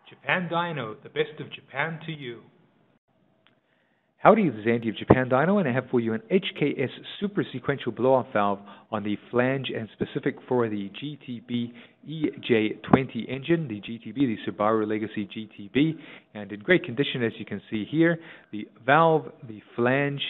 Japan Dyno, the best of Japan to you. Howdy, this is Andy of Japan Dyno, and I have for you an HKS super sequential blow-off valve on the flange and specific for the GTB EJ20 engine, the GTB, the Subaru Legacy GTB, and in great condition as you can see here. The valve, the flange,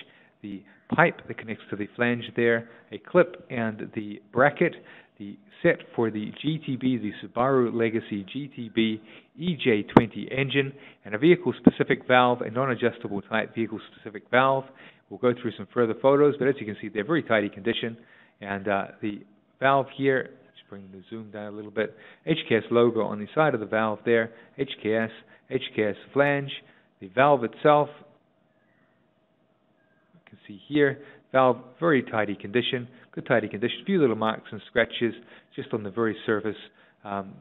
the pipe that connects to the flange there, a clip and the bracket, the set for the GTB, the Subaru Legacy GTB EJ20 engine, and a vehicle-specific valve, a non-adjustable type vehicle-specific valve. We'll go through some further photos, but as you can see, they're very tidy condition. And the valve here, just bring the zoom down a little bit, HKS logo on the side of the valve there, HKS flange, the valve itself, you can see here, valve very tidy condition, good tidy condition, a few little marks and scratches just on the very surface,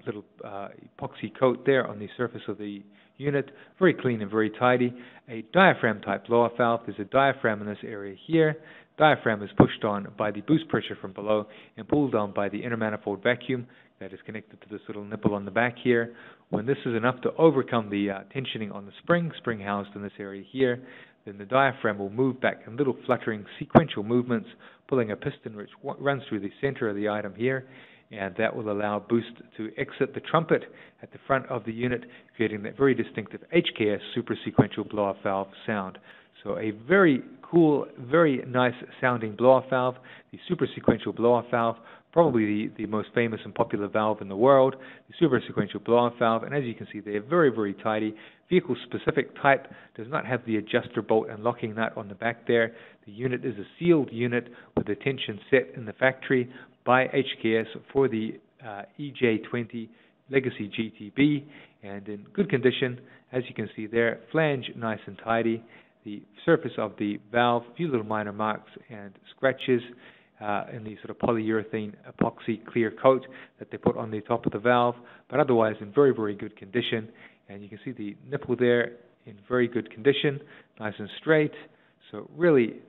little epoxy coat there on the surface of the unit, very clean and very tidy. A diaphragm type blow-off valve. There's a diaphragm in this area here. Diaphragm is pushed on by the boost pressure from below and pulled on by the inner manifold vacuum that is connected to this little nipple on the back here. When this is enough to overcome the tensioning on the spring housed in this area here, then the diaphragm will move back in little fluttering sequential movements, pulling a piston which runs through the center of the item here, and that will allow boost to exit the trumpet at the front of the unit, creating that very distinctive HKS super sequential blow-off valve sound. So a very cool, very nice sounding blow-off valve, the super sequential blow-off valve, probably the most famous and popular valve in the world, the super sequential blow-off valve, and as you can see, they're very, very tidy. Vehicle-specific type, does not have the adjuster bolt and locking nut on the back there. The unit is a sealed unit with the tension set in the factory by HKS for the EJ20 Legacy GTB, and in good condition, as you can see there, flange nice and tidy. The surface of the valve, a few little minor marks and scratches in the sort of polyurethane epoxy clear coat that they put on the top of the valve, but otherwise in very, very good condition. And you can see the nipple there in very good condition, nice and straight, so really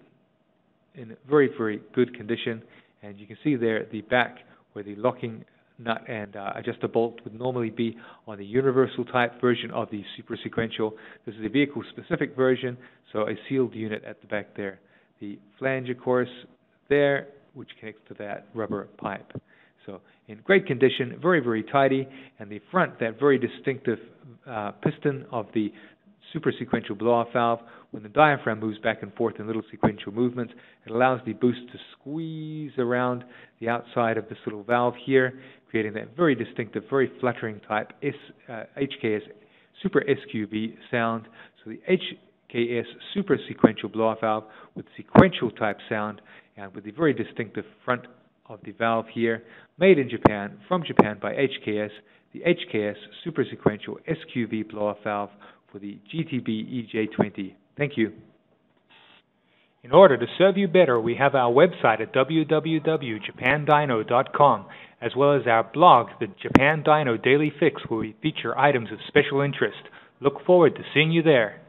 in very, very good condition. And you can see there the back where the locking nut and adjuster bolt would normally be on the universal type version of the super sequential. This is a vehicle specific version, so a sealed unit at the back there. The flange, of course, there, which connects to that rubber pipe. So in great condition, very, very tidy, and the front, that very distinctive piston of the super sequential blow-off valve. When the diaphragm moves back and forth in little sequential movements, it allows the boost to squeeze around the outside of this little valve here, creating that very distinctive, very fluttering type HKS Super SQV sound. So the HKS Super Sequential Blow-Off Valve with sequential type sound and with the very distinctive front of the valve here, made in Japan, from Japan by HKS, the HKS Super Sequential SQV Blow-Off Valve for the GTB EJ20. Thank you. In order to serve you better, we have our website at www.japandyno.com, as well as our blog, the Japan Dyno Daily Fix, where we feature items of special interest. Look forward to seeing you there.